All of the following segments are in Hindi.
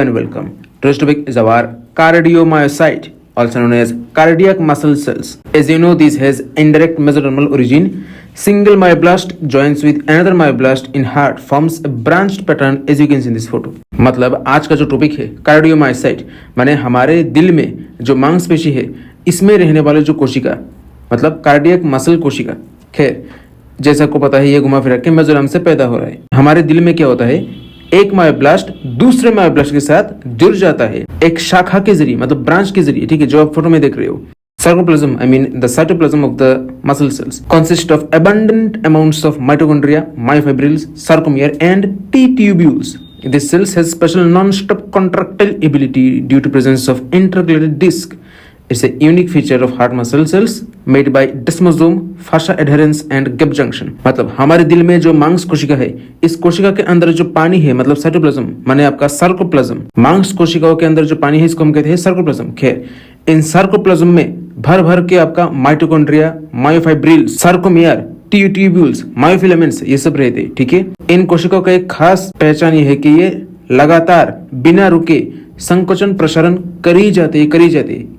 and welcome. Today's topic is our cardiomyocyte, also known as cardiac muscle cells. As you know, this has indirect mesodermal origin. Single myoblast joins with another myoblast in heart forms a branched pattern as you can see in this photo. मतलब आज का जो टॉपिक है कार्डियोमायोसाइट माने हमारे दिल में जो मांसपेशी है इसमें रहने वाले जो कोशिका मतलब कार्डियक मसल कोशिका। खैर जैसा को पता है ये घुमा फिरा के मेसोडर्म से पैदा हो रहा है। हमारे दिल में क्या होता है, एक मायोब्लास्ट दूसरे मायोब्लास्ट के साथ जुड़ जाता है एक शाखा के जरिए मतलब ब्रांच के जरिए, ठीक है, जो आप फोटो में देख रहे हो। Sarcoplasm, I mean the cytoplasm of the muscle cells, consists of abundant amounts of mitochondria, myofibrils, sarcomere, and T-tubules. This cells has special non-stop contractile ability due to presence of intercalated disc. It's a unique feature of heart muscle cells made by desmosome, fascia adherens and gap junction. मतलब हमारे दिल में जो मांस कोशिका है, इस कोशिका के अंदर जो पानी है मतलब साइटोप्लाज्म माने आपका सार्कोप्लाज्म, मांस कोशिकाओं के अंदर जो पानी है इसको हम कहते हैं सार्कोप्लाज्म। खैर इन सार्कोप्लाज्म में भर भर के आपका mitochondria, myofibril, sarcomere, tubules, myofilaments ये सब रहते हैं, ठीक है। इन कोशिकाओं का एक खास पहचान ये है कि ये लगातार बिना रुके संकोचन प्रसारण करी जाते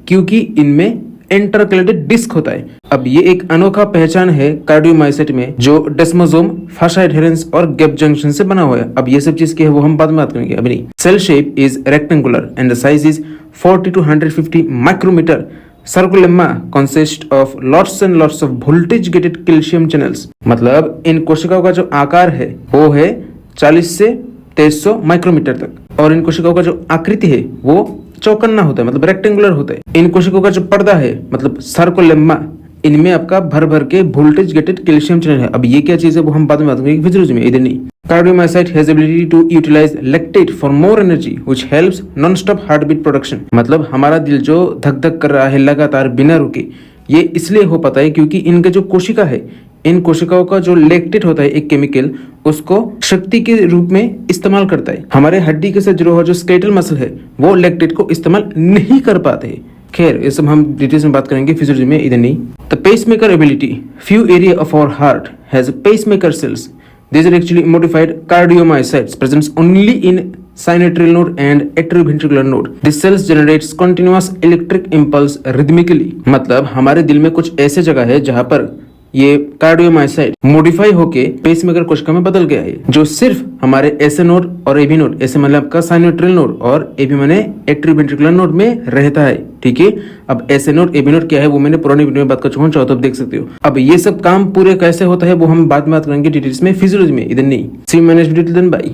क्योंकि इनमें इंटरकलेटेड डिस्क होता है। अब ये एक अनोखा पहचान है कार्डियोमायोसाइट में जो डेस्मोसोम, फाशा एडहेरेंस और गैप जंक्शन से बना हुआ है। अब ये सब चीज क्या है वो हम बाद में बात करेंगे, अभी नहीं। Cell shape is rectangular and the size is 40 to 150 micrometre. Sarcolemma consist of lots and lots of voltage gated calcium channels. मतलब इन कोशिकाओं का जो आकार है वो है 40 से 2300 माइक्रोमीटर तक, और इन कोशिकाओं का जो आकृति है वो चौकन्ना होता है मतलब रेक्टेंगुलर होता है। इन कोशिकाओं का जो पर्दा है मतलब सर्कोलेम्मा, इनमें आपका भर भर के वोल्टेज गेटेड कैल्शियम चैनल है। अब ये क्या चीज है वो हम बाद में बात करेंगे फिजियोलॉजी में, इधर नहीं। Cardiomyocyte has ability to utilise lactate for more energy which helps non stop heart beat production. मतलब हमारा दिल जो धक धक कर रहा है लगातार बिना रुके, ये इसलिए हो पाता है क्योंकि इनका जो कोशिका है, इन कोशिकाओं का जो लैक्टेट होता है एक केमिकल, उसको शक्ति के रूप में इस्तेमाल करता है। हमारे हड्डी के साथ जुड़ा हुआ जो स्केलेटल मसल है वो लैक्टेट को इस्तेमाल नहीं कर पाते। खैर ये सब हम डिटेल्स में बात करेंगे फिजियोलॉजी में, इधर नहीं। The pacemaker ability, few area of our heart has pacemaker cells. These are actually modified cardiomyocytes presents only in sinoatrial node and atrioventricular node. These cells generates continuous electric impulse rhythmically. मतलब हमारे दिल में कुछ ऐसे जगह है जहां पर ये कार्डियोमायोसाइट मॉडिफाई होके पेसमेकर कोशिका में बदल गया है, जो सिर्फ हमारे एसए नोड और एबी नोड, एसए मतलब आपका साइनोट्रियल नोड और एबी माने एट्रियोवेंट्रिकुलर नोड में रहता है, ठीक है। अब एसए नोड एबी नोड क्या है वो मैंने पुरानी वीडियो में बात कर चुका हूं, चाहो तो आप देख सकते हो। अब ये सब काम पूरे कैसे होता है वो हम बाद में बात करेंगे डिटेल्स में फिजियोलॉजी में, इधर नहीं। सी मैनेज वीडियो, बाय।